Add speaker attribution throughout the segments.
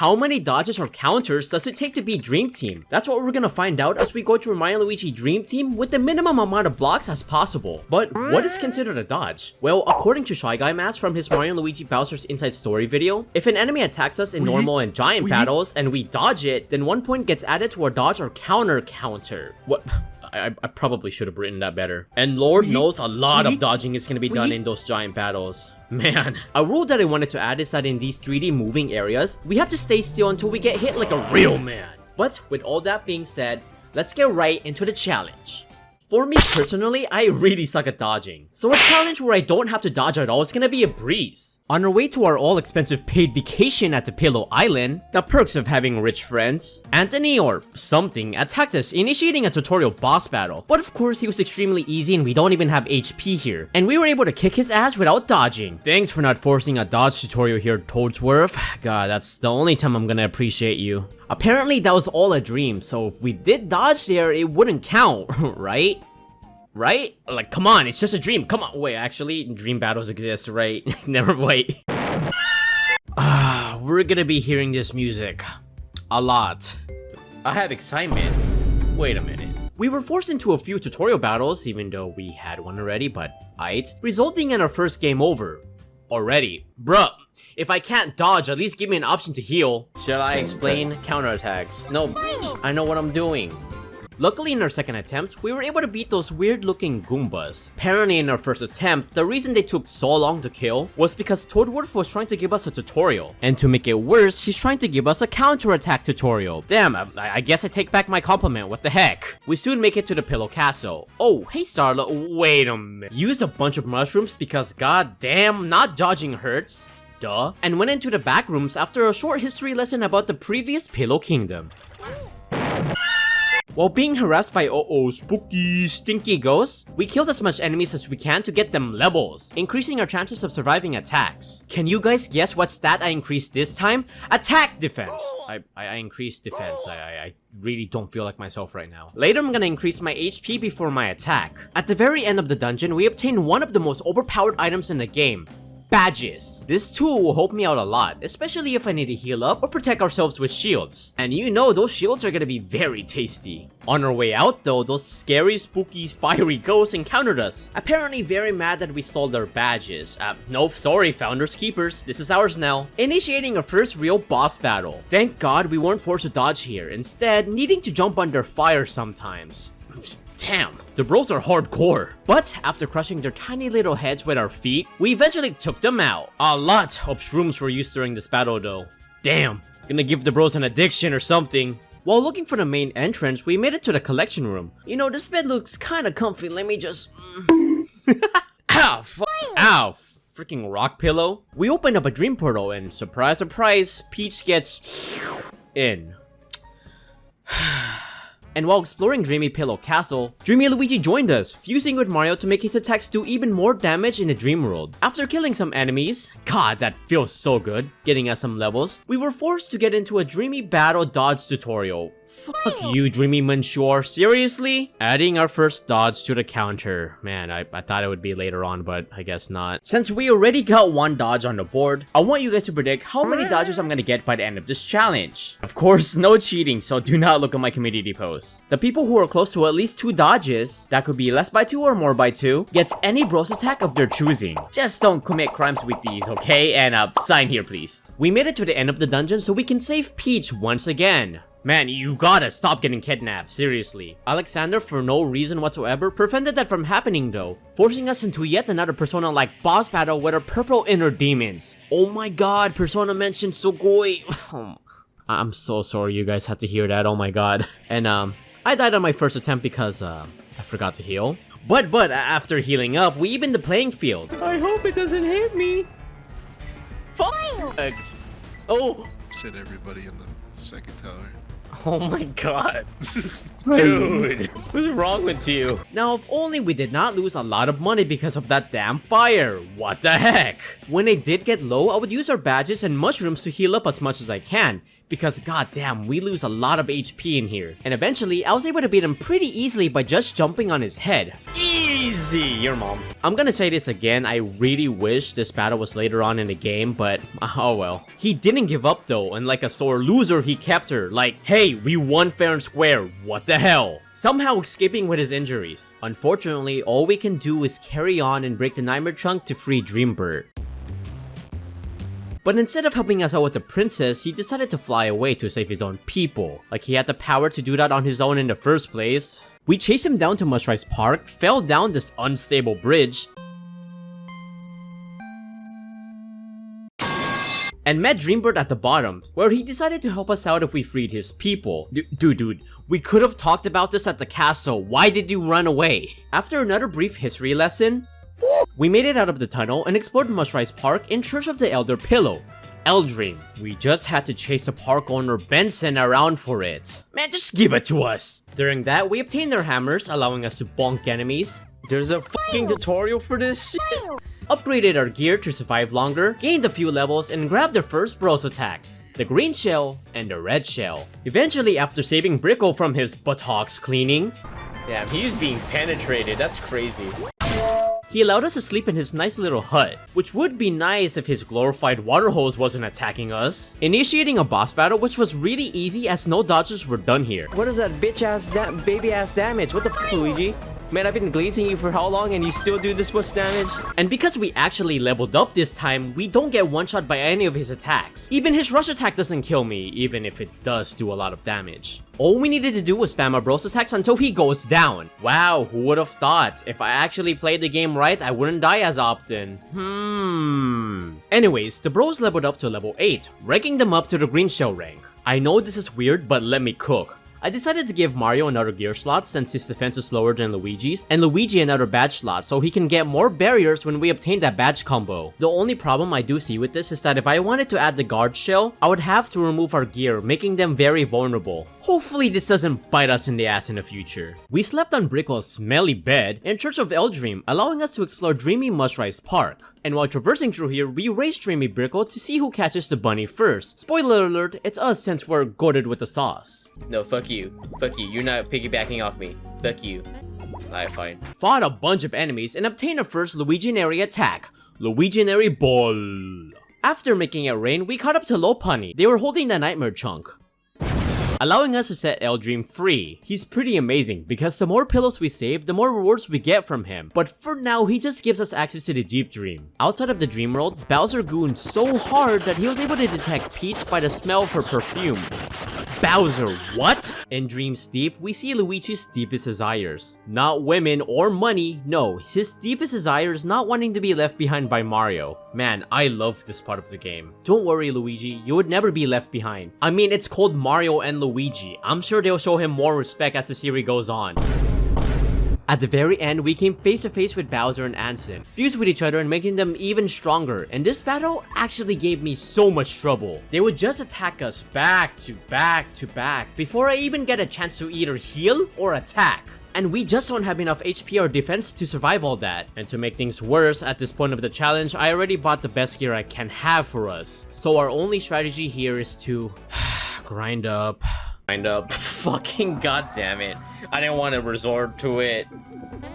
Speaker 1: how many dodges or counters does it take to beat Dream Team? That's what we're gonna find out as we go through Mario and Luigi Dream Team with the minimum amount of blocks as possible. But what is considered a dodge? Well, according to Shy Guy Mask from his Mario and Luigi Bowser's Inside Story video, if an enemy attacks us in normal and giant battles and we dodge it, then 1 point gets added to our dodge or counter. What? I probably should have written that better. And Lord knows a lot of dodging is going to be done in those giant battles. Man, a rule that I wanted to add is that in these 3D moving areas, we have to stay still until we get hit like a real man. But with all that being said, let's get right into the challenge. For me personally, I really suck at dodging. So a challenge where I don't have to dodge at all is gonna be a breeze. On our way to our all-expensive paid vacation at the Pillow Island, the perks of having rich friends, Anthony or something attacked us, initiating a tutorial boss battle. But of course, he was extremely easy and we don't even have HP here. And we were able to kick his ass without dodging. Thanks for not forcing a dodge tutorial here, Toadsworth. God, that's the only time I'm gonna appreciate you. Apparently that was all a dream, so if we did dodge there, it wouldn't count, right? Right? Like, come on, it's just a dream. Come on. Wait, actually, dream battles exist, right? Never wait. We're gonna be hearing this music a lot. I have excitement. Wait a minute. We were forced into a few tutorial battles, even though we had one already, but aight, resulting in our first game over. Already. Bruh, if I can't dodge, at least give me an option to heal. Shall I explain counterattacks? No, I know what I'm doing. Luckily, in our second attempt, we were able to beat those weird-looking Goombas. Apparently, in our first attempt, the reason they took so long to kill was because Toadworth was trying to give us a tutorial. And to make it worse, he's trying to give us a counterattack tutorial. Damn, I guess I take back my compliment, what the heck. We soon make it to the Pillow Castle. Oh, hey Starla, wait a minute. Use a bunch of mushrooms because goddamn, not dodging hurts. Duh. And went into the back rooms after a short history lesson about the previous Pillow Kingdom. While being harassed by spooky, stinky ghosts, we killed as much enemies as we can to get them levels, increasing our chances of surviving attacks. Can you guys guess what stat I increased this time? Attack defense! I increased defense. I really don't feel like myself right now. Later, I'm gonna increase my HP before my attack. At the very end of the dungeon, we obtain one of the most overpowered items in the game. Badges. This tool will help me out a lot, especially if I need to heal up or protect ourselves with shields. And you know those shields are gonna be very tasty. On our way out though, those scary, spooky, fiery ghosts encountered us. Apparently very mad that we stole their badges. No, sorry, Founders Keepers, this is ours now. Initiating our first real boss battle. Thank God we weren't forced to dodge here, instead needing to jump under fire sometimes. Damn, the bros are hardcore. But after crushing their tiny little heads with our feet, we eventually took them out. A lot of shrooms were used during this battle though. Damn, gonna give the bros an addiction or something. While looking for the main entrance, we made it to the collection room. You know, this bed looks kinda comfy, let me just... Ow, ow, freaking rock pillow. We opened up a dream portal and surprise, surprise, Peach gets... in. And while exploring Dreamy Pillow Castle, Dreamy Luigi joined us, fusing with Mario to make his attacks do even more damage in the dream world. After killing some enemies, god that feels so good, getting us some levels, we were forced to get into a Dreamy Battle Dodge tutorial. Fuck you, Dreamy Monsieur, seriously? Adding our first dodge to the counter. Man, I thought it would be later on, but I guess not. Since we already got one dodge on the board, I want you guys to predict how many dodges I'm gonna get by the end of this challenge. Of course, no cheating, so do not look at my community posts. The people who are close to at least 2 dodges, that could be less by 2 or more by 2, gets any bros attack of their choosing. Just don't commit crimes with these, okay? And sign here please. We made it to the end of the dungeon so we can save Peach once again. Man, you gotta stop getting kidnapped, seriously. Alexander, for no reason whatsoever, prevented that from happening though, forcing us into yet another Persona-like boss battle with our purple inner demons. Oh my god, Persona mentioned Sugoi. I'm so sorry you guys had to hear that, oh my god. And I died on my first attempt because I forgot to heal. But after healing up, we evened the playing field. I hope it doesn't hit me. Fuck! Oh!
Speaker 2: Said everybody in the second tower. Oh my god. Dude, what's wrong with you?
Speaker 1: Now, if only we did not lose a lot of money because of that damn fire. What the heck? When I did get low, I would use our badges and mushrooms to heal up as much as I can, because goddamn, we lose a lot of HP in here. And eventually, I was able to beat him pretty easily by just jumping on his head.
Speaker 2: Easy, your mom.
Speaker 1: I'm gonna say this again, I really wish this battle was later on in the game, but oh well. He didn't give up though, and like a sore loser, he kept her. Like, hey, we won fair and square, what the hell? Somehow escaping with his injuries. Unfortunately, all we can do is carry on and break the nightmare chunk to free Dreambird. But instead of helping us out with the princess, he decided to fly away to save his own people. Like he had the power to do that on his own in the first place. We chased him down to Mushrise Park, fell down this unstable bridge, and met Dreambird at the bottom, where he decided to help us out if we freed his people. Dude, we could have talked about this at the castle. Why did you run away? After another brief history lesson, we made it out of the tunnel and explored Mushrise Park in Church of the Elder Pillow. Eldream. We just had to chase the park owner Benson around for it. Man, just give it to us! During that, we obtained our hammers, allowing us to bonk enemies.
Speaker 2: There's a fucking tutorial for this shit.
Speaker 1: Upgraded our gear to survive longer, gained a few levels, and grabbed the first bros attack, the green shell and the red shell. Eventually, after saving Brickle from his buttocks cleaning,
Speaker 2: Damn, he's being penetrated, that's crazy.
Speaker 1: he allowed us to sleep in his nice little hut, which would be nice if his glorified water hose wasn't attacking us. Initiating a boss battle, which was really easy as no dodges were done here.
Speaker 2: What is that bitch ass baby ass damage? What the f, Luigi? Man, I've been glazing you for how long and you still do this much damage?
Speaker 1: And because we actually leveled up this time, we don't get one-shot by any of his attacks. Even his rush attack doesn't kill me, even if it does do a lot of damage. All we needed to do was spam our bros attacks until he goes down. Wow, who would have thought? If I actually played the game right, I wouldn't die as often. Anyways, the bros leveled up to level 8, ranking them up to the green shell rank. I know this is weird, but let me cook. I decided to give Mario another gear slot since his defense is lower than Luigi's, and Luigi another badge slot so he can get more barriers when we obtain that badge combo. The only problem I do see with this is that if I wanted to add the guard shell, I would have to remove our gear, making them very vulnerable. Hopefully this doesn't bite us in the ass in the future. We slept on Brickle's smelly bed in Church of Eldream, allowing us to explore Dreamy Mushrise Park. And while traversing through here, we race Dreamy Brickle to see who catches the bunny first. Spoiler alert, it's us since we're goated with the sauce.
Speaker 2: No, fuck you. Fuck you. You're not piggybacking off me. Fuck you. Alright, fine.
Speaker 1: Fought a bunch of enemies and obtained our first Luiginary attack, Luiginary Ball. After making it rain, we caught up to Lopunny. They were holding the nightmare chunk, allowing us to set Eldream free. He's pretty amazing because the more pillows we save, the more rewards we get from him. But for now, he just gives us access to the Deep Dream. Outside of the Dream World, Bowser gooned so hard that he was able to detect Peach by the smell of her perfume. Bowser, what? In Dreams Deep, we see Luigi's deepest desires. Not women or money, no, his deepest desire is not wanting to be left behind by Mario. Man, I love this part of the game. Don't worry, Luigi, you would never be left behind. I mean, it's called Mario and Luigi. I'm sure they'll show him more respect as the series goes on. At the very end, we came face to face with Bowser and Ansem, fused with each other and making them even stronger, and this battle actually gave me so much trouble. They would just attack us back to back to back before I even get a chance to either heal or attack. And we just don't have enough HP or defense to survive all that. And to make things worse, at this point of the challenge, I already bought the best gear I can have for us. So our only strategy here is to grind up.
Speaker 2: Fucking goddamn it. I didn't want to resort to it,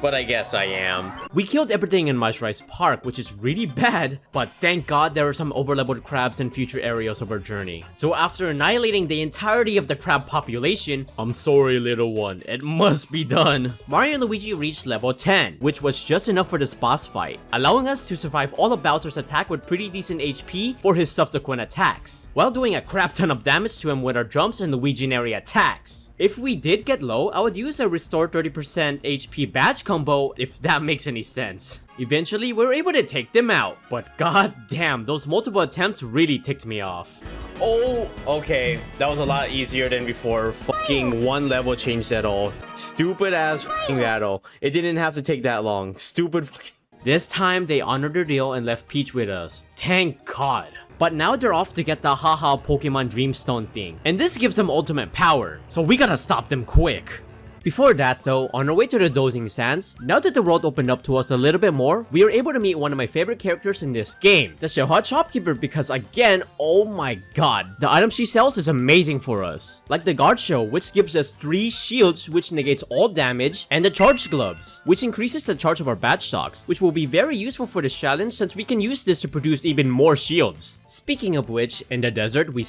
Speaker 2: but I guess I am.
Speaker 1: We killed everything in Mushrise Park, which is really bad, but thank God there are some overleveled crabs in future areas of our journey. So after annihilating the entirety of the crab population, I'm sorry little one, it must be done. Mario and Luigi reached level 10, which was just enough for this boss fight, allowing us to survive all of Bowser's attack with pretty decent HP for his subsequent attacks, while doing a crap ton of damage to him with our jumps and Luiginary attacks. If we did get low, I would use a restore 30% HP badge combo, if that makes any sense. Eventually, we were able to take them out, but god damn, those multiple attempts really ticked me off.
Speaker 2: Oh, okay. That was a lot easier than before. Fucking one level changed at all. Stupid ass fucking battle. It didn't have to take that long. Stupid fucking...
Speaker 1: This time, they honored their deal and left Peach with us. Thank God. But now they're off to get the haha Pokemon Dreamstone thing, and this gives them ultimate power, so we gotta stop them quick. Before that though, on our way to the Dozing Sands, now that the world opened up to us a little bit more, we were able to meet one of my favorite characters in this game, the Shellhut Shopkeeper, because again, oh my god, the item she sells is amazing for us. Like the Guard Shell, which gives us 3 shields which negates all damage, and the Charge Gloves, which increases the charge of our batch stocks, which will be very useful for this challenge since we can use this to produce even more shields. Speaking of which, in the desert we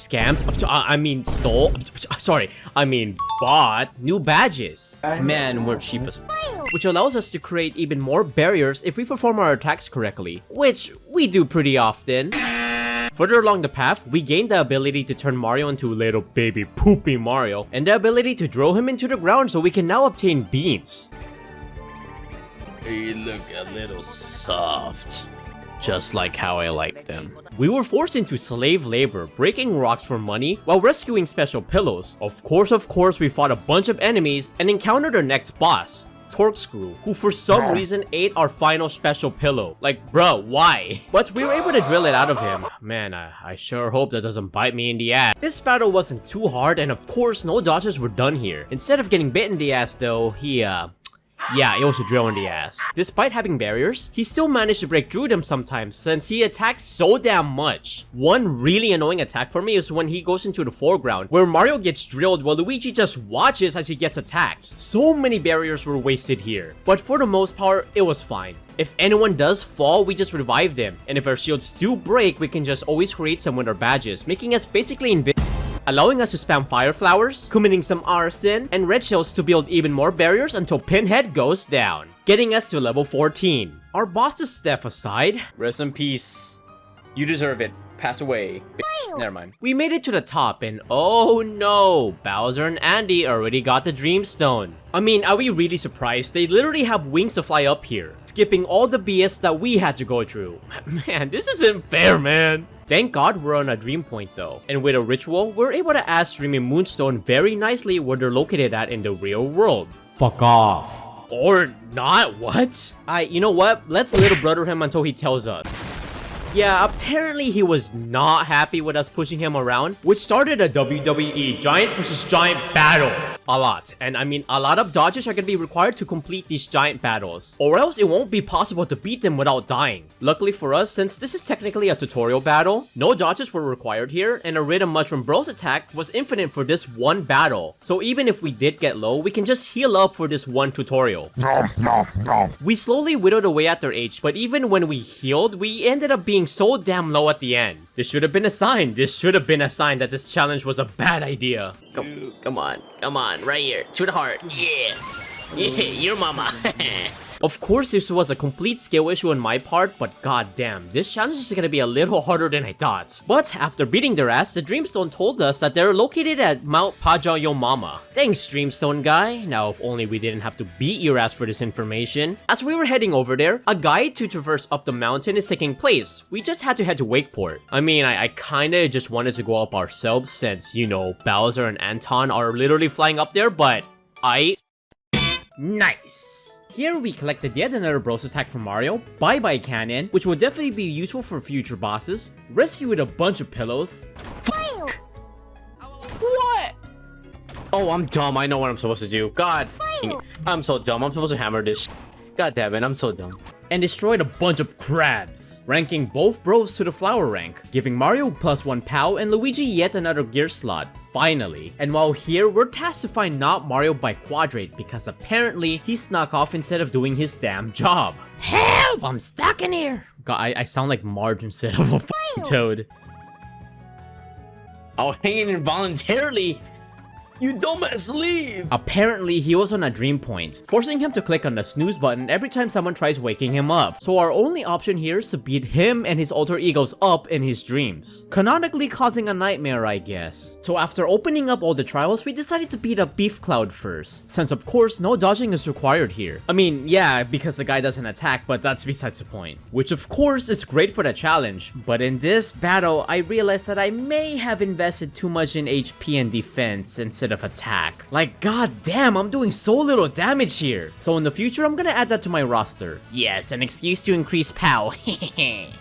Speaker 1: bought new badges.
Speaker 2: Man, we're cheap as
Speaker 1: Which allows us to create even more barriers if we perform our attacks correctly, which we do pretty often. Further along the path, we gained the ability to turn Mario into little baby poopy Mario, and the ability to throw him into the ground so we can now obtain beans.
Speaker 2: You look a little soft. Just like how I like them.
Speaker 1: We were forced into slave labor, breaking rocks for money while rescuing special pillows. Of course, we fought a bunch of enemies and encountered our next boss, Torkscrew, who for some reason ate our final special pillow. Like, bruh, why? But we were able to drill it out of him. Man, I sure hope that doesn't bite me in the ass. This battle wasn't too hard, and of course, no dodges were done here. Instead of getting bit in the ass though, yeah, it was a drill in the ass. Despite having barriers, he still managed to break through them sometimes since he attacks so damn much. One really annoying attack for me is when he goes into the foreground, where Mario gets drilled while Luigi just watches as he gets attacked. So many barriers were wasted here, but for the most part, it was fine. If anyone does fall, we just revive them, and if our shields do break, we can just always create some with our badges, making us basically invincible, allowing us to spam fire flowers, committing some arson, and red shells to build even more barriers until Pinhead goes down, getting us to level 14. Our boss's death aside,
Speaker 2: rest in peace. You deserve it. Pass away. Never mind.
Speaker 1: We made it to the top and oh no, Bowser and Andy already got the Dreamstone. I mean, are we really surprised? They literally have wings to fly up here, skipping all the BS that we had to go through. Man, this isn't fair, man. Thank god we're on a dream point though, and with a ritual, we're able to ask Streaming Moonstone very nicely where they're located at in the real world. Fuck off. Or not, what? You know what? Let's little brother him until he tells us. Yeah, apparently he was not happy with us pushing him around, which started a WWE Giant vs Giant battle. A lot. And I mean, a lot of dodges are gonna be required to complete these giant battles, or else it won't be possible to beat them without dying. Luckily for us, since this is technically a tutorial battle, no dodges were required here, and a Rhythm Mushroom Bros attack was infinite for this one battle. So even if we did get low, we can just heal up for this one tutorial. We slowly whittled away at their age, but even when we healed, we ended up being so damn low at the end. This should have been a sign. This should have been a sign that this challenge was a bad idea.
Speaker 2: Come on, right here, to the heart. Yeah, your mama.
Speaker 1: Of course, this was a complete skill issue on my part, but goddamn, this challenge is gonna be a little harder than I thought. But after beating their ass, the Dreamstone told us that they're located at Mount Pajayomama. Thanks, Dreamstone guy. Now, if only we didn't have to beat your ass for this information. As we were heading over there, a guide to traverse up the mountain is taking place. We just had to head to Wakeport. I mean, I kinda just wanted to go up ourselves since, you know, Bowser and Anton are literally flying up there, but nice! Here we collected yet another Bros attack from Mario, Bye Bye Cannon, which will definitely be useful for future bosses, rescued a bunch of pillows.
Speaker 2: Fuck! What? Oh, I'm dumb. I know what I'm supposed to do. God f***ing it. I'm so dumb. I'm supposed to hammer this. God damn it, I'm so dumb.
Speaker 1: And destroyed a bunch of crabs, ranking both bros to the flower rank, giving Mario +1 POW and Luigi yet another gear slot, finally. And while here, we're tasked to find not Mario by Quadrate because apparently he snuck off instead of doing his damn job. Help! I'm stuck in here! God, I sound like Marge instead of a f***ing Toad.
Speaker 2: I'll hang it involuntarily. You dumbass, leave!
Speaker 1: Apparently, he was on a dream point, forcing him to click on the snooze button every time someone tries waking him up. So our only option here is to beat him and his alter egos up in his dreams, canonically causing a nightmare, I guess. So after opening up all the trials, we decided to beat up Beef Cloud first, since of course no dodging is required here. I mean, yeah, because the guy doesn't attack, but that's besides the point. Which of course is great for the challenge, but in this battle, I realized that I may have invested too much in HP and defense instead sensitive attack. Like, god damn, I'm doing so little damage here. So in the future, I'm gonna add that to my roster. Yes, an excuse to increase POW.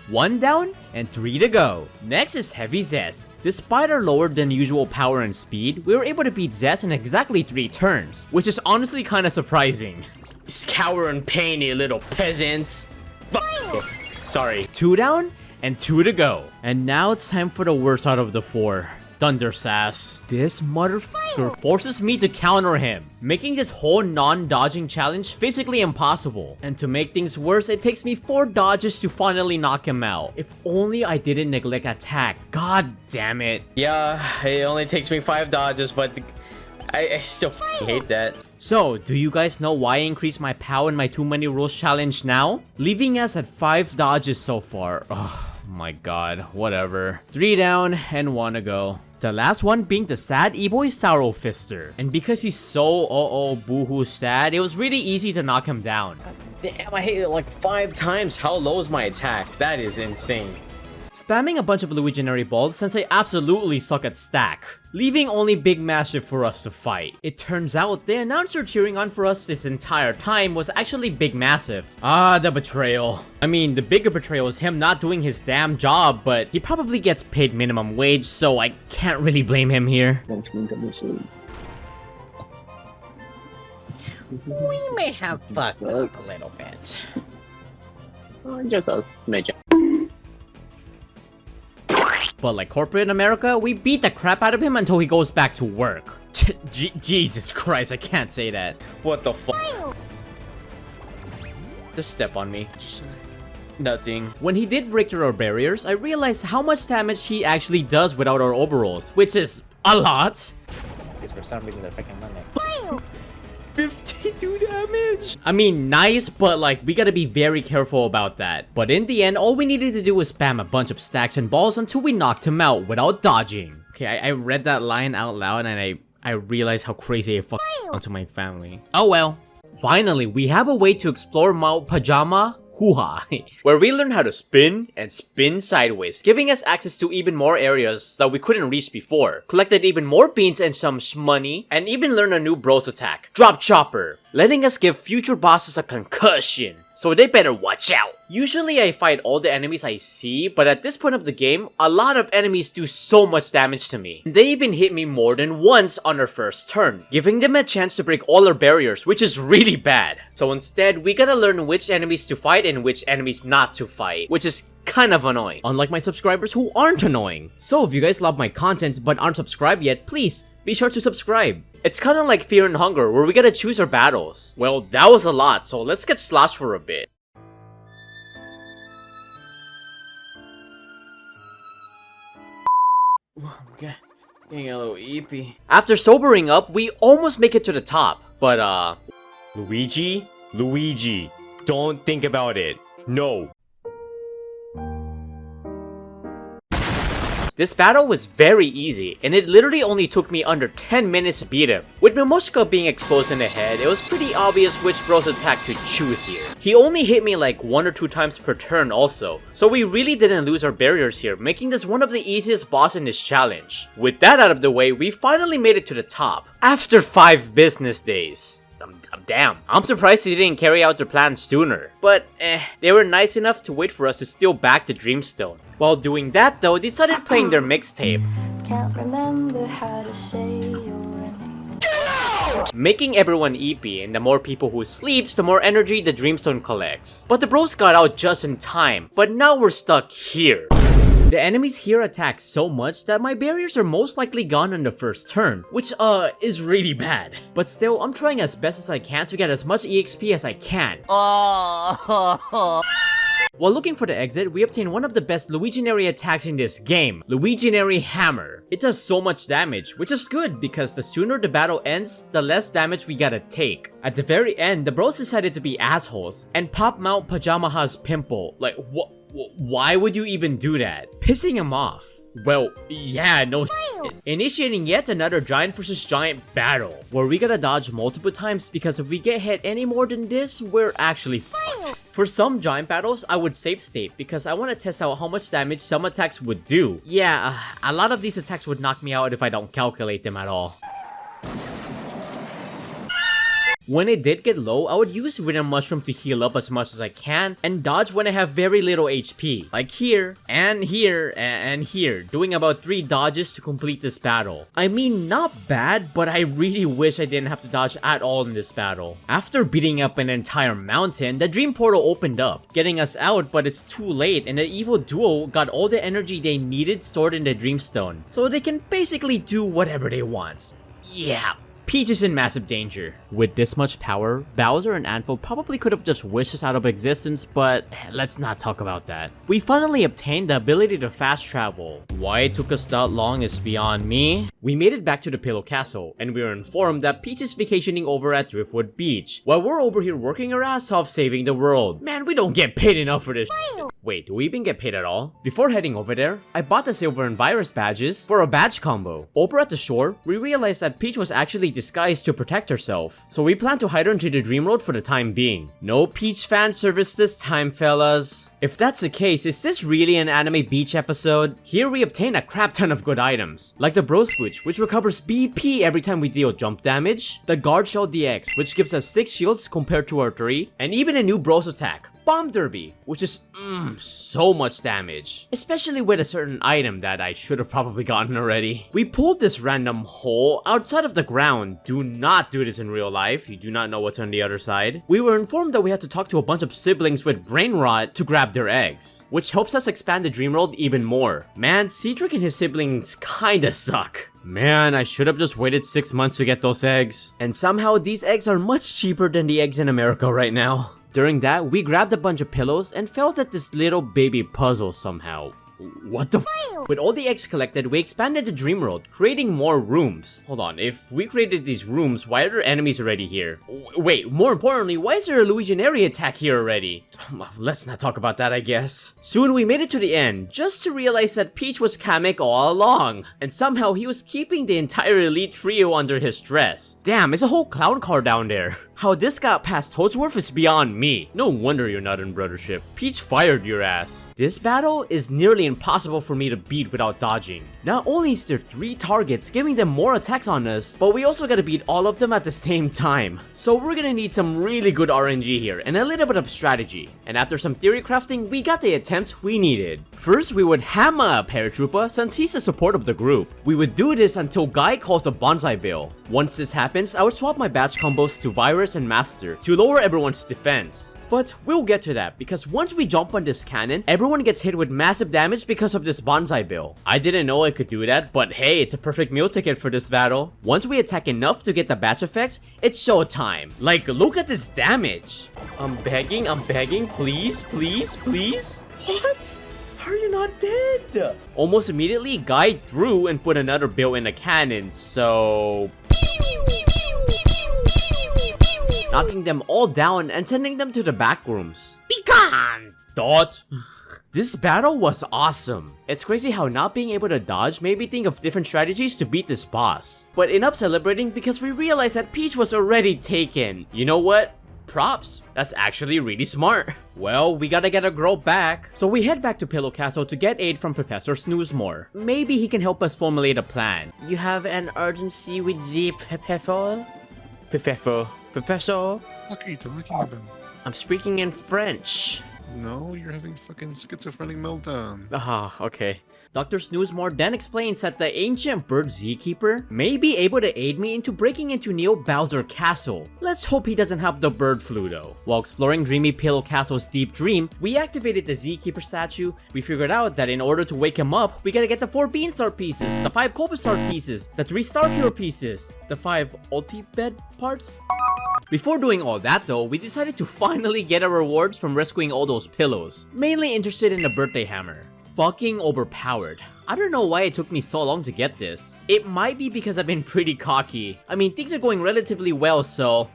Speaker 1: 1 down and 3 to go. Next is Heavy Zest. Despite our lower than usual power and speed, we were able to beat Zest in exactly 3 turns, which is honestly kinda surprising.
Speaker 2: Cower in pain, you little peasants. Sorry.
Speaker 1: 2 down and 2 to go. And now it's time for the worst out of the 4. Thunder Sass. This motherfucker forces me to counter him, making this whole non-dodging challenge physically impossible. And to make things worse, it takes me 4 dodges to finally knock him out. If only I didn't neglect attack. God damn it.
Speaker 2: Yeah, it only takes me 5 dodges, but I still hate that.
Speaker 1: So, do you guys know why I increased my POW in my Too Many Rules challenge now? Leaving us at 5 dodges so far. Oh my god, whatever. 3 down and 1 to go. The last one being the sad E-boy Sour Fister. And because he's so boohoo sad, it was really easy to knock him down.
Speaker 2: Damn, I hit it like 5 times. How low is my attack? That is insane.
Speaker 1: Spamming a bunch of Luiginary balls since I absolutely suck at stack, leaving only Big Massive for us to fight. It turns out the announcer cheering on for us this entire time was actually Big Massive. Ah, the betrayal. I mean, the bigger betrayal is him not doing his damn job, but he probably gets paid minimum wage, so I can't really blame him here.
Speaker 2: We may have fucked up a little bit. Just a smidge.
Speaker 1: But like corporate America, we beat the crap out of him until he goes back to work. Jesus Christ, I can't say that.
Speaker 2: What the fuck? Just step on me. Nothing.
Speaker 1: When he did break through our barriers, I realized how much damage he actually does without our overalls, which is a lot.
Speaker 2: For some reason, they're freaking money. 52 damage!
Speaker 1: I mean, nice, but like, we gotta be very careful about that. But in the end, all we needed to do was spam a bunch of stacks and balls until we knocked him out without dodging. Okay, I read that line out loud and I realized how crazy I fucked onto my family. Oh well. Finally, we have a way to explore Mount Pajama Hoo-ha, where we learn how to spin and spin sideways, giving us access to even more areas that we couldn't reach before, collected even more beans and some shmoney, and even learn a new bros attack, Drop Chopper, letting us give future bosses a concussion, so they better watch out. Usually I fight all the enemies I see, but at this point of the game, a lot of enemies do so much damage to me. They even hit me more than once on their first turn, giving them a chance to break all our barriers, which is really bad. So instead, we gotta learn which enemies to fight and which enemies not to fight, which is kind of annoying, unlike my subscribers who aren't annoying. So if you guys love my content but aren't subscribed yet, please be sure to subscribe. It's kinda like Fear and Hunger, where we gotta choose our battles. Well, that was a lot, so let's get Schlatts for a bit.
Speaker 2: Okay, getting a little eepy.
Speaker 1: After sobering up, we almost make it to the top, but Luigi, don't think about it. No. This battle was very easy, and it literally only took me under 10 minutes to beat him. With Mimoshka being exposed in the head, it was pretty obvious which bros attack to choose here. He only hit me like 1 or 2 times per turn also, so we really didn't lose our barriers here, making this one of the easiest boss in this challenge. With that out of the way, we finally made it to the top, after 5 business days. Damn, I'm surprised they didn't carry out their plans sooner. But they were nice enough to wait for us to steal back the Dreamstone. While doing that though, they started playing their mixtape.
Speaker 3: Can't remember how to say your name.
Speaker 1: Making everyone eepy, and the more people who sleeps, the more energy the Dreamstone collects. But the bros got out just in time, but now we're stuck here. The enemies here attack so much that my barriers are most likely gone on the first turn, which is really bad. But still, I'm trying as best as I can to get as much EXP as I can. While looking for the exit, we obtain one of the best Luiginary attacks in this game, Luiginary Hammer. It does so much damage, which is good because the sooner the battle ends, the less damage we gotta take. At the very end, the bros decided to be assholes and pop Mount Pajamaha's pimple. Like, what? Why would you even do that? Pissing him off. Well, yeah, no shit. Initiating yet another giant versus giant battle, where we gotta dodge multiple times because if we get hit any more than this, we're actually fucked. For some giant battles, I would save state because I want to test out how much damage some attacks would do. Yeah, a lot of these attacks would knock me out if I don't calculate them at all. When it did get low, I would use Venom Mushroom to heal up as much as I can and dodge when I have very little HP. Like here, and here, and here, doing about 3 dodges to complete this battle. I mean, not bad, but I really wish I didn't have to dodge at all in this battle. After beating up an entire mountain, the dream portal opened up, getting us out, but it's too late and the evil duo got all the energy they needed stored in the Dreamstone, so they can basically do whatever they want. Yeah. Peach is in massive danger. With this much power, Bowser and Anvil probably could have just wished us out of existence, but let's not talk about that. We finally obtained the ability to fast travel. Why it took us that long is beyond me. We made it back to the Pillow Castle, and we were informed that Peach is vacationing over at Driftwood Beach, while we're over here working our ass off saving the world. Man, we don't get paid enough for this. Wait, do we even get paid at all? Before heading over there, I bought the Silver and Virus badges for a badge combo. Over at the shore, we realized that Peach was actually disguised to protect herself, so we plan to hide her into the Dream Road for the time being. No Peach fan service this time, fellas. If that's the case, is this really an anime beach episode? Here we obtain a crap ton of good items, like the Bro Squitch, which recovers BP every time we deal jump damage, the Guard Shell DX, which gives us 6 shields compared to our 3, and even a new Bros attack, Bomb Derby, which is so much damage, especially with a certain item that I should have probably gotten already. We pulled this random hole outside of the ground. Do not do this in real life, you do not know what's on the other side. We were informed that we had to talk to a bunch of siblings with brain rot to grab their eggs, which helps us expand the dream world even more. Man, Cedric and his siblings kinda suck. Man, I should have just waited 6 months to get those eggs. And somehow these eggs are much cheaper than the eggs in America right now. During that, we grabbed a bunch of pillows and felt at this little baby puzzle somehow. What the f? With all the eggs collected, we expanded the dream world, creating more rooms. Hold on, if we created these rooms, why are there enemies already here? Wait, more importantly, why is there a Luigianary attack here already? Let's not talk about that, I guess. Soon we made it to the end, just to realize that Peach was Kamek all along, and somehow he was keeping the entire elite trio under his dress. Damn, it's a whole clown car down there. How this got past Toadsworth is beyond me. No wonder you're not in brothership. Peach fired your ass. This battle is nearly impossible for me to beat without dodging. Not only is there 3 targets giving them more attacks on us, but we also gotta beat all of them at the same time. So we're gonna need some really good RNG here and a little bit of strategy. And after some theory crafting, we got the attempt we needed. First, we would hammer a Paratroopa since he's the support of the group. We would do this until Guy calls a Bonsai Bill. Once this happens, I would swap my batch combos to Virus and Master to lower everyone's defense. But we'll get to that because once we jump on this cannon, everyone gets hit with massive damage because of this Bonsai Bill. I didn't know I could do that, but hey, it's a perfect meal ticket for this battle. Once we attack enough to get the batch effect, it's showtime. Like, look at this damage.
Speaker 2: I'm begging, please, please, please. What? How are you not dead?
Speaker 1: Almost immediately, Guy drew and put another bill in a cannon, so... knocking them all down and sending them to the back rooms. Be gone! Dot. This battle was awesome. It's crazy how not being able to dodge made me think of different strategies to beat this boss. But end up celebrating because we realized that Peach was already taken. You know what? Props. That's actually really smart. Well, we gotta get a girl back. So we head back to Pillow Castle to get aid from Professor Snoozemore. Maybe he can help us formulate a plan.
Speaker 2: You have an urgency with the Professor? Professor?
Speaker 4: What are you talking about?
Speaker 2: I'm speaking in French.
Speaker 4: No, you're having fucking schizophrenic meltdown.
Speaker 2: Ah, okay.
Speaker 1: Dr. Snoozemore then explains that the ancient bird Zkeeper may be able to aid me into breaking into Neo Bowser Castle. Let's hope he doesn't have the bird flu though. While exploring Dreamy Pillow Castle's deep dream, we activated the Zkeeper statue. We figured out that in order to wake him up, we gotta get the 4 Beanstar pieces, the 5 Cobastar pieces, the 3 Star Cure pieces, the 5 Ulti-Bed parts. Before doing all that though, we decided to finally get our rewards from rescuing all those pillows. Mainly interested in the birthday hammer. Fucking overpowered. I don't know why it took me so long to get this. It might be because I've been pretty cocky. I mean, things are going relatively well, so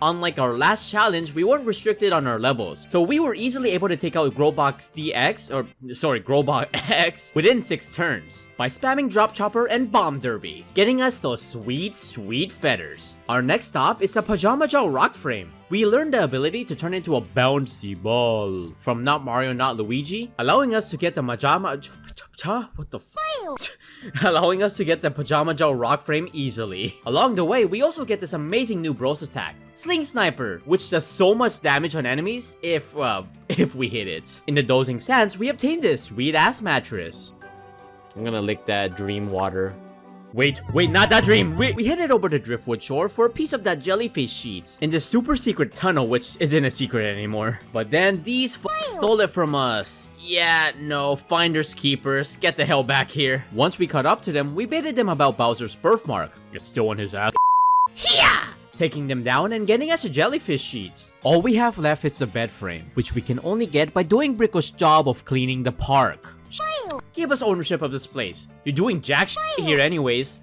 Speaker 1: Unlike our last challenge, we weren't restricted on our levels. So we were easily able to take out Growbox Growbox X within 6 turns by spamming Drop Chopper and Bomb Derby, getting us those sweet, sweet feathers. Our next stop is the Pajama Jaw Rock Frame. We learned the ability to turn into a bouncy ball from not Mario, not Luigi, allowing us to get the Huh? What the f? Allowing us to get the Pajama Joe rock frame easily. Along the way, we also get this amazing new bros attack, Sling Sniper, which does so much damage on enemies if we hit it. In the Dozing Sands, we obtained this sweet ass mattress.
Speaker 2: I'm gonna lick that dream water.
Speaker 1: Wait, not that dream! We headed over to Driftwood Shore for a piece of that jellyfish sheets in this super secret tunnel, which isn't a secret anymore. But then these stole it from us. Yeah, no, finders keepers, get the hell back here. Once we caught up to them, we baited them about Bowser's birthmark. It's still on his ass. Yeah! Taking them down and getting us a jellyfish sheets. All we have left is the bed frame, which we can only get by doing Brico's job of cleaning the park. Give us ownership of this place. You're doing jack here anyways.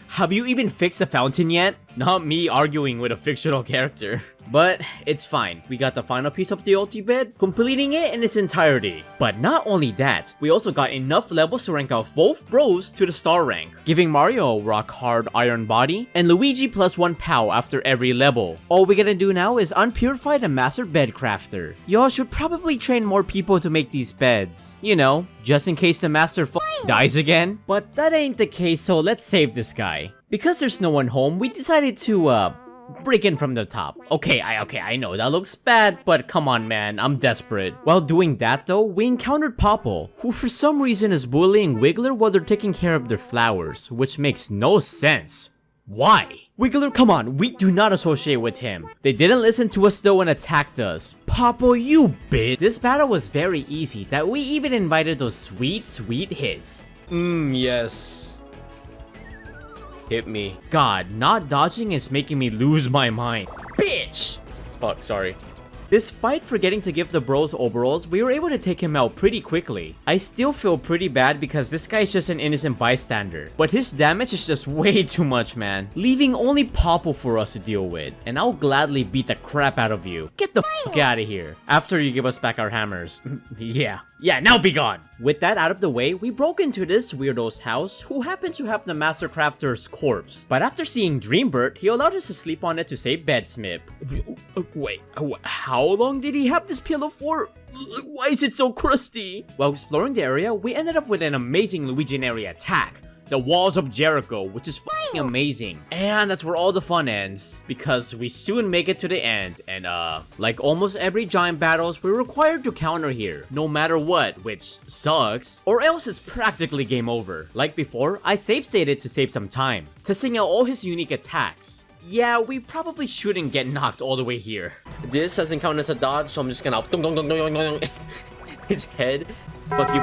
Speaker 1: Have you even fixed the fountain yet? Not me arguing with a fictional character. But it's fine. We got the final piece of the ulti bed, completing it in its entirety. But not only that, we also got enough levels to rank out both bros to the star rank, giving Mario a rock hard iron body and Luigi +1 POW after every level. All we gotta do now is unpurify the master bed crafter. Y'all should probably train more people to make these beds. You know, just in case the master dies again. But that ain't the case, so let's save this guy. Because there's no one home, we decided to break in from the top. Okay, I know that looks bad, but come on man, I'm desperate. While doing that though, we encountered Popple, who for some reason is bullying Wiggler while they're taking care of their flowers, which makes no sense. Why? Wiggler, come on, we do not associate with him. They didn't listen to us though and attacked us. Popple, you bitch. This battle was very easy that we even invited those sweet hits.
Speaker 2: Yes. Hit me.
Speaker 1: God, not dodging is making me lose my mind. Bitch!
Speaker 2: Fuck, sorry.
Speaker 1: Despite forgetting to give the bros overalls, we were able to take him out pretty quickly. I still feel pretty bad because this guy is just an innocent bystander, but his damage is just way too much, man, leaving only Popple for us to deal with, and I'll gladly beat the crap out of you. Get the fuck out of here, after you give us back our hammers. Yeah, now be gone! With that out of the way, we broke into this weirdo's house who happened to have the Master Crafter's corpse. But after seeing Dreambird, he allowed us to sleep on it to save Bedsmith. Wait, how long did he have this pillow for? Why is it so crusty? While exploring the area, we ended up with an amazing Luiginary attack, the Walls of Jericho, which is f***ing amazing. And that's where all the fun ends, because we soon make it to the end, and like almost every giant battles, we're required to counter here, no matter what, which sucks, or else it's practically game over. Like before, I save-stated to save some time, testing out all his unique attacks. Yeah, we probably shouldn't get knocked all the way here.
Speaker 2: This doesn't count as a dodge, so I'm just gonna his head. Fuck you,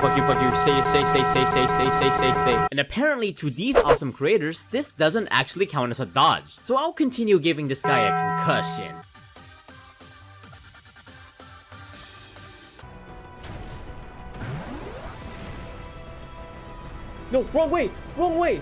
Speaker 2: say.
Speaker 1: And apparently to these awesome creators, this doesn't actually count as a dodge. So I'll continue giving this guy a concussion.
Speaker 2: No, wrong way!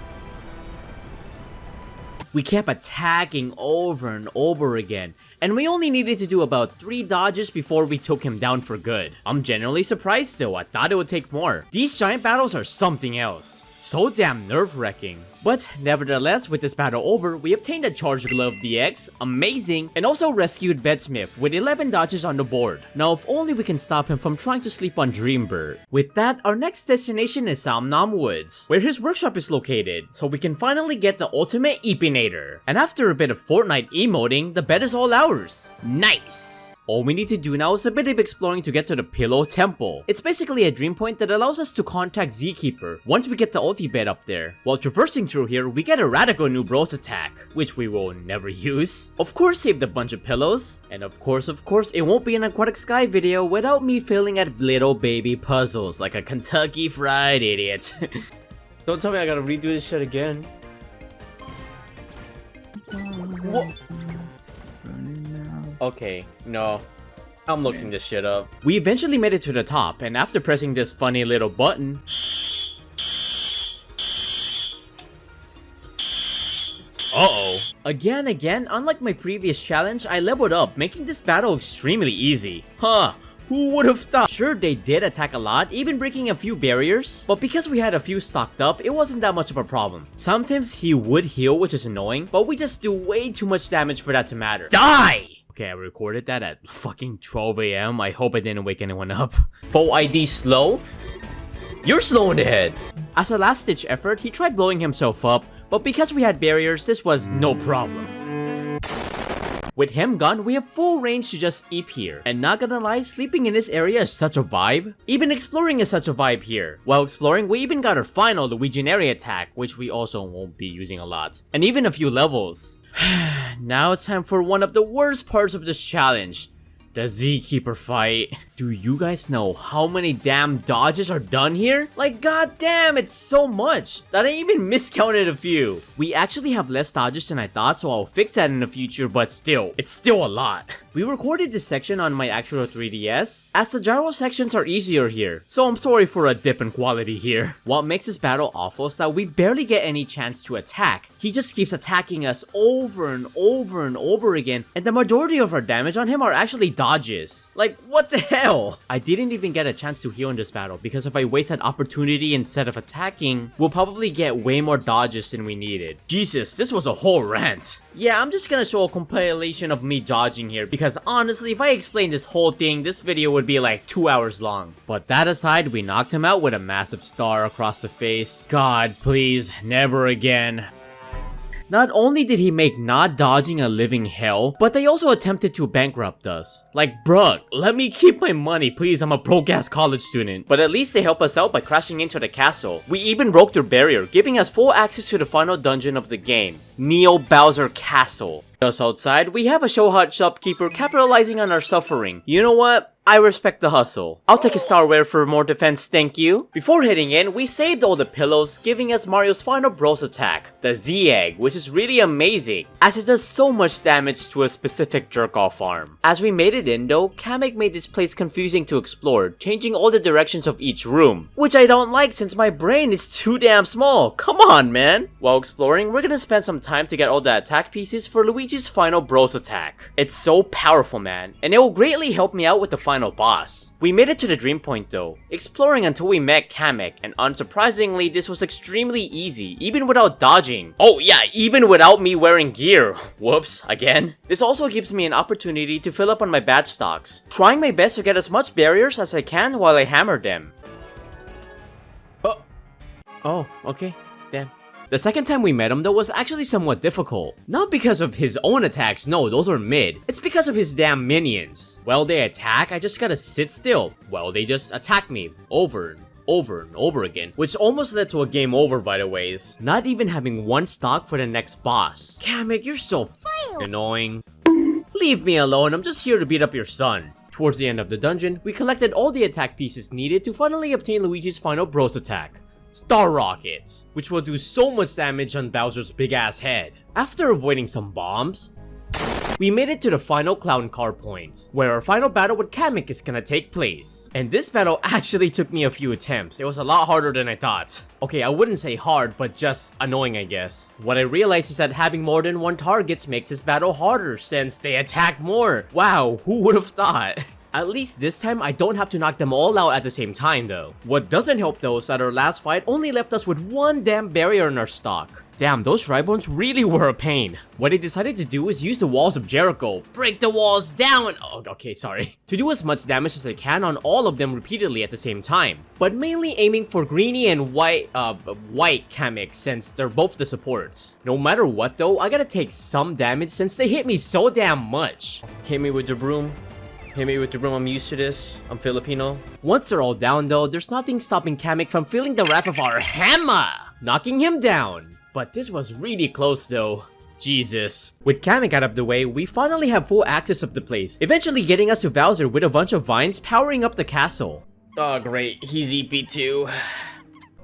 Speaker 1: We kept attacking over and over again, and we only needed to do about 3 dodges before we took him down for good. I'm genuinely surprised though, I thought it would take more. These giant battles are something else. So damn nerve-wracking. But nevertheless, with this battle over, we obtained a Charge Glove DX, amazing, and also rescued Bedsmith with 11 dodges on the board. Now if only we can stop him from trying to sleep on Dreambird. With that, our next destination is Somnom Woods, where his workshop is located, so we can finally get the ultimate Epinator. And after a bit of Fortnite emoting, the bed is all ours. Nice! All we need to do now is a bit of exploring to get to the Pillow Temple. It's basically a dream point that allows us to contact Zkeeper once we get the ulti bed up there. While traversing through here, we get a radical new bros attack, which we will never use. Of course, saved a bunch of pillows. And of course, it won't be an AquaticSky video without me failing at little baby puzzles like a Kentucky Fried Idiot.
Speaker 2: Don't tell me I gotta redo this shit again. What? Okay, no. I'm looking this shit up.
Speaker 1: We eventually made it to the top, and after pressing this funny little button, Again, unlike my previous challenge, I leveled up, making this battle extremely easy. Who would have thought? Sure, they did attack a lot, even breaking a few barriers, but because we had a few stocked up, it wasn't that much of a problem. Sometimes he would heal, which is annoying, but we just do way too much damage for that to matter. Die! Okay, I recorded that at fucking 12 AM. I hope I didn't wake anyone up.
Speaker 2: Full ID slow? You're slow in the head.
Speaker 1: As a last-ditch effort, he tried blowing himself up, but because we had barriers, this was no problem. With him gone, we have full range to just eep here. And not gonna lie, sleeping in this area is such a vibe. Even exploring is such a vibe here. While exploring, we even got our final Luigianary attack, which we also won't be using a lot. And even a few levels. Now it's time for one of the worst parts of this challenge. The Zkeeper fight. Do you guys know how many damn dodges are done here? Like, goddamn, it's so much that I even miscounted a few. We actually have less dodges than I thought, so I'll fix that in the future, but still, it's still a lot. We recorded this section on my actual 3DS, as the gyro sections are easier here, so I'm sorry for a dip in quality here. What makes this battle awful is that we barely get any chance to attack. He just keeps attacking us over and over and over again, and the majority of our damage on him are actually dodges. Like, what the hell? I didn't even get a chance to heal in this battle because if I waste that opportunity instead of attacking, we'll probably get way more dodges than we needed. Jesus, this was a whole rant. Yeah, I'm just gonna show a compilation of me dodging here because honestly, if I explained this whole thing, this video would be like 2 hours long. But that aside, we knocked him out with a massive star across the face. God, please, never again. Not only did he make not dodging a living hell, but they also attempted to bankrupt us. Like, bruh, let me keep my money, please, I'm a broke-ass college student. But at least they help us out by crashing into the castle. We even broke their barrier, giving us full access to the final dungeon of the game, Neo Bowser Castle. Just outside, we have a showhot shopkeeper capitalizing on our suffering. You know what? I respect the hustle. I'll take a starware for more defense, thank you. Before heading in, we saved all the pillows, giving us Mario's final bros attack, the Z-Egg, which is really amazing, as it does so much damage to a specific jerk-off arm. As we made it in though, Kamek made this place confusing to explore, changing all the directions of each room, which I don't like since my brain is too damn small. Come on, man! While exploring, we're gonna spend some time to get all the attack pieces for Luigi's final bros attack. It's so powerful, man, and it will greatly help me out with the final boss. We made it to the dream point though, exploring until we met Kamek, and unsurprisingly this was extremely easy, even without dodging. Oh yeah, even without me wearing gear. Whoops, again. This also gives me an opportunity to fill up on my badge stocks, trying my best to get as much barriers as I can while I hammer them. Oh, okay, damn. The second time we met him though was actually somewhat difficult. Not because of his own attacks, no, those are mid. It's because of his damn minions. While they attack, I just gotta sit still. Well, they just attack me over and over again, which almost led to a game over by the ways. Not even having one stock for the next boss. Kamek, you're so annoying. Leave me alone, I'm just here to beat up your son. Towards the end of the dungeon, we collected all the attack pieces needed to finally obtain Luigi's final bros attack, Star Rocket, which will do so much damage on Bowser's big ass head. After avoiding some bombs, we made it to the final clown car point, where our final battle with Kamek is gonna take place. And this battle actually took me a few attempts. It was a lot harder than I thought. Okay, I wouldn't say hard, but just annoying, I guess. What I realized is that having more than one targets makes this battle harder since they attack more. Wow, who would have thought? At least this time, I don't have to knock them all out at the same time though. What doesn't help though is that our last fight only left us with one damn barrier in our stock. Damn, those Rybones really were a pain. What I decided to do is use the walls of Jericho. Break the walls down! Oh, okay, sorry. To do as much damage as I can on all of them repeatedly at the same time. But mainly aiming for Greeny and white Kamek since they're both the supports. No matter what though, I gotta take some damage since they hit me so damn much.
Speaker 2: Hit me with the broom. Hit me with the broom, I'm used to this. I'm Filipino.
Speaker 1: Once they're all down though, there's nothing stopping Kamek from feeling the wrath of our hammer, knocking him down. But this was really close though. Jesus. With Kamek out of the way, we finally have full access of the place, eventually getting us to Bowser with a bunch of vines powering up the castle.
Speaker 2: Oh great, he's EP too.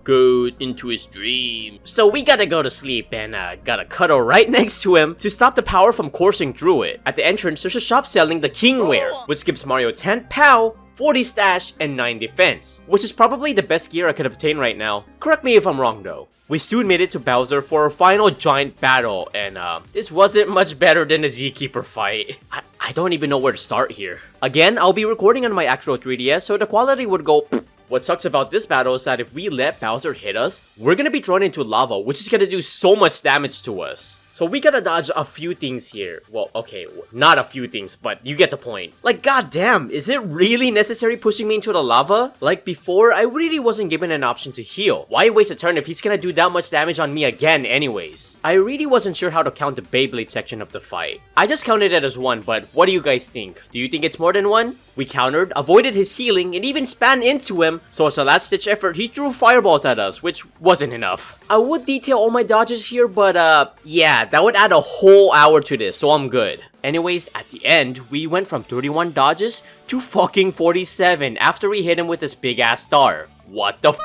Speaker 1: Go into his dream. So we gotta go to sleep and gotta cuddle right next to him to stop the power from coursing through it. At the entrance, there's a shop selling the Kingware, which gives Mario 10 POW, 40 stash, and 9 defense, which is probably the best gear I could obtain right now. Correct me if I'm wrong though. We soon made it to Bowser for our final giant battle, and this wasn't much better than the Zkeeper fight. I don't even know where to start here. Again, I'll be recording on my actual 3DS, so the quality would go What sucks about this battle is that if we let Bowser hit us, we're gonna be thrown into lava, which is gonna do so much damage to us.
Speaker 2: So we gotta dodge a few things here. Well, okay, not a few things, but you get the point. Like, goddamn, is it really necessary pushing me into the lava? Like before, I really wasn't given an option to heal. Why waste a turn if he's gonna do that much damage on me again anyways? I really wasn't sure how to count the Beyblade section of the fight. I just counted it as one, but what do you guys think? Do you think it's more than one? We countered, avoided his healing, and even span into him, so as a last-ditch effort, he threw fireballs at us, which wasn't enough. I would detail all my dodges here, but yeah, that would add a whole hour to this, so I'm good. Anyways, at the end, we went from 31 dodges to fucking 47 after we hit him with this big-ass star. What the f?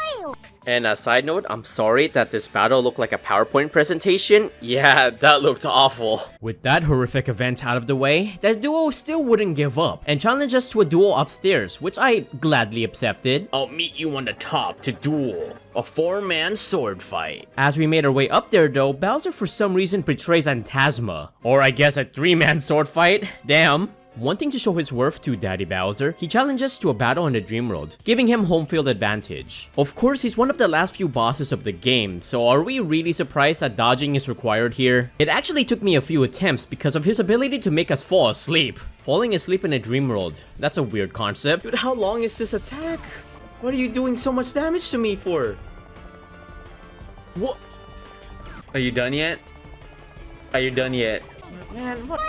Speaker 2: And a side note, I'm sorry that this battle looked like a PowerPoint presentation. Yeah, that looked awful.
Speaker 1: With that horrific event out of the way, that duo still wouldn't give up and challenged us to a duel upstairs, which I gladly accepted.
Speaker 2: I'll meet you on the top to duel. A 4-man sword fight.
Speaker 1: As we made our way up there though, Bowser for some reason betrays Phantasma. Or I guess a 3-man sword fight? Damn. Wanting to show his worth to Daddy Bowser, he challenges to a battle on the Dream World, giving him home field advantage. Of course, he's one of the last few bosses of the game, so are we really surprised that dodging is required here? It actually took me a few attempts because of his ability to make us fall asleep. Falling asleep in a Dream World, that's a weird concept.
Speaker 2: Dude, how long is this attack? What are you doing so much damage to me for? What? Are you done yet? Are you done yet? Man, what?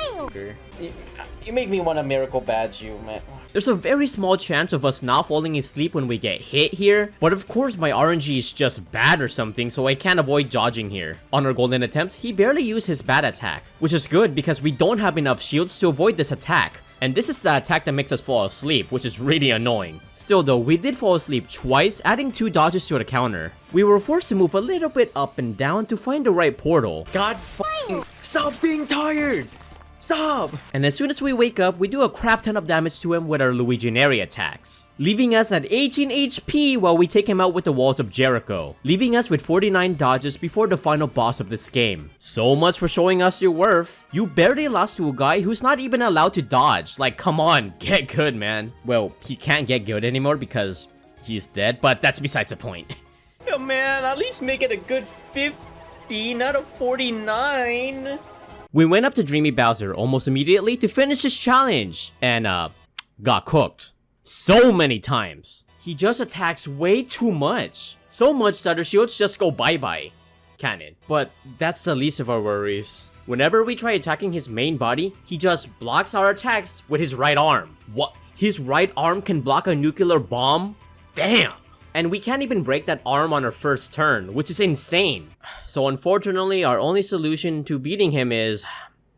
Speaker 2: You make me want a miracle badge, you man.
Speaker 1: There's a very small chance of us not falling asleep when we get hit here, but of course my RNG is just bad or something, so I can't avoid dodging here. On our golden attempts, he barely used his bad attack, which is good because we don't have enough shields to avoid this attack. And this is the attack that makes us fall asleep, which is really annoying. Still though, we did fall asleep twice, adding 2 dodges to the counter. We were forced to move a little bit up and down to find the right portal.
Speaker 2: God f***ing stop being tired! Stop!
Speaker 1: And as soon as we wake up, we do a crap ton of damage to him with our Luiginary attacks, leaving us at 18 HP while we take him out with the Walls of Jericho, leaving us with 49 dodges before the final boss of this game. So much for showing us your worth. You barely lost to a guy who's not even allowed to dodge. Like, come on, get good, man. Well, he can't get good anymore because he's dead, but that's besides the point.
Speaker 2: Yo man, at least make it a good 50, not a 49.
Speaker 1: We went up to Dreamy Bowser almost immediately to finish his challenge, and got cooked. So many times. He just attacks way too much. So much that our shields just go bye-bye. Canon. But that's the least of our worries. Whenever we try attacking his main body, he just blocks our attacks with his right arm. What? His right arm can block a nuclear bomb? Damn! And we can't even break that arm on our first turn, which is insane. So unfortunately, our only solution to beating him is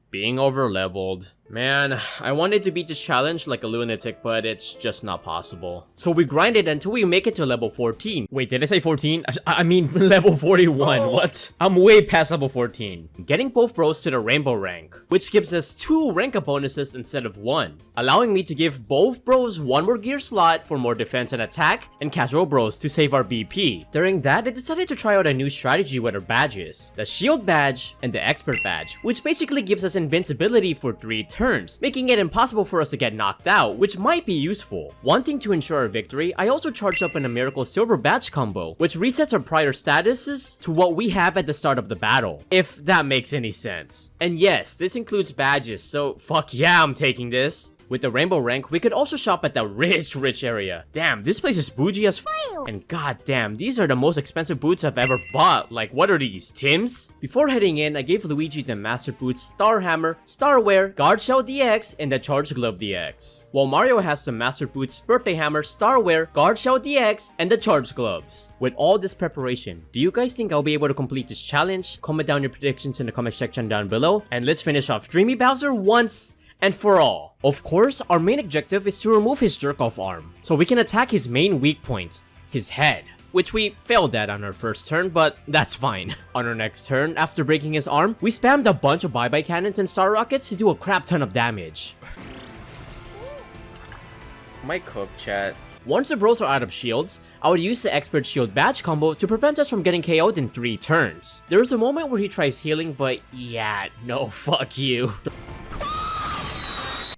Speaker 1: being over-leveled. Man, I wanted to beat this challenge like a lunatic, but it's just not possible. So we grinded until we make it to level 14. Wait, did I say 14? I mean level 41, what? I'm way past level 14. Getting both bros to the rainbow rank, which gives us 2 rank up bonuses instead of 1, allowing me to give both bros 1 more gear slot for more defense and attack, and casual bros to save our BP. During that, I decided to try out a new strategy with our badges, the shield badge and the expert badge, which basically gives us invincibility for 3 turns, making it impossible for us to get knocked out, which might be useful. Wanting to ensure our victory, I also charged up in a miracle silver badge combo, which resets our prior statuses to what we have at the start of the battle, if that makes any sense. And yes, this includes badges, so fuck yeah, I'm taking this. With the rainbow rank, we could also shop at the rich area. Damn, this place is bougie as f***. And goddamn, these are the most expensive boots I've ever bought. Like, what are these, Tim's? Before heading in, I gave Luigi the Master Boots, Star Hammer, Starwear, Guard Shell DX, and the Charge Glove DX. While Mario has the Master Boots, Birthday Hammer, Starwear, Guard Shell DX, and the Charge Gloves. With all this preparation, do you guys think I'll be able to complete this challenge? Comment down your predictions in the comment section down below, and let's finish off Dreamy Bowser once and for all. Of course, our main objective is to remove his jerk-off arm, so we can attack his main weak point, his head, which we failed at on our first turn, but that's fine. On our next turn, after breaking his arm, we spammed a bunch of bye-bye cannons and star rockets to do a crap ton of damage.
Speaker 2: My cook, chat.
Speaker 1: Once the bros are out of shields, I would use the expert shield badge combo to prevent us from getting KO'd in 3 turns. There is a moment where he tries healing, but yeah, no, fuck you.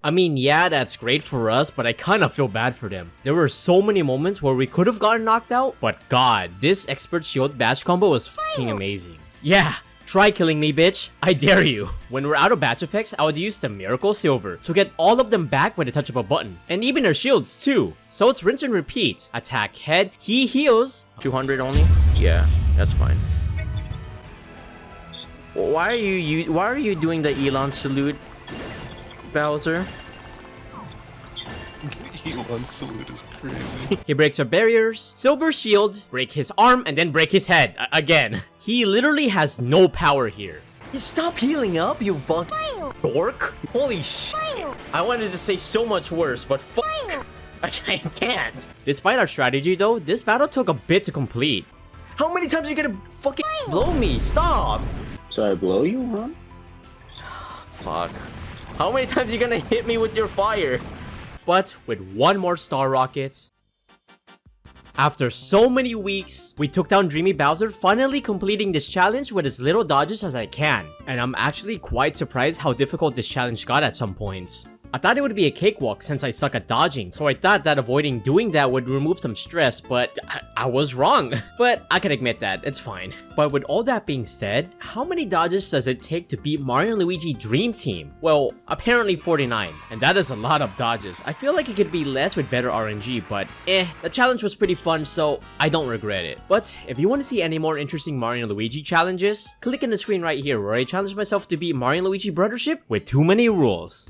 Speaker 1: I mean, yeah, that's great for us, but I kinda feel bad for them. There were so many moments where we could have gotten knocked out, but god, this expert shield badge combo was fucking amazing. Yeah, Try killing me, bitch. I dare you. When we're out of batch effects, I would use the Miracle Silver to get all of them back with a touch of a button. And even her shields too. So it's rinse and repeat. Attack head, he heals.
Speaker 2: 200 only? Yeah, that's fine. Why are you doing the Elon salute, Bowser?
Speaker 4: Elon's salute is crazy.
Speaker 1: He breaks our barriers, silver shield, break his arm, and then break his head again. He literally has no power here.
Speaker 2: You stop healing up, you fuck dork. Holy shit. I wanted to say so much worse, but fuck. I can't.
Speaker 1: Despite our strategy though, this battle took a bit to complete.
Speaker 2: How many times are you gonna fucking blow me? Stop.
Speaker 5: So I blow you, huh?
Speaker 2: Fuck. How many times are you gonna hit me with your fire?
Speaker 1: But with one more star rocket, after so many weeks, we took down Dreamy Bowser, finally completing this challenge with as little dodges as I can. And I'm actually quite surprised how difficult this challenge got at some points. I thought it would be a cakewalk since I suck at dodging, so I thought that avoiding doing that would remove some stress, but I was wrong. But I can admit that, it's fine. But with all that being said, how many dodges does it take to beat Mario and Luigi Dream Team? Well, apparently 49, and that is a lot of dodges. I feel like it could be less with better RNG, but the challenge was pretty fun, so I don't regret it. But if you want to see any more interesting Mario and Luigi challenges, click on the screen right here where I challenge myself to beat Mario and Luigi Brothership with too many rules.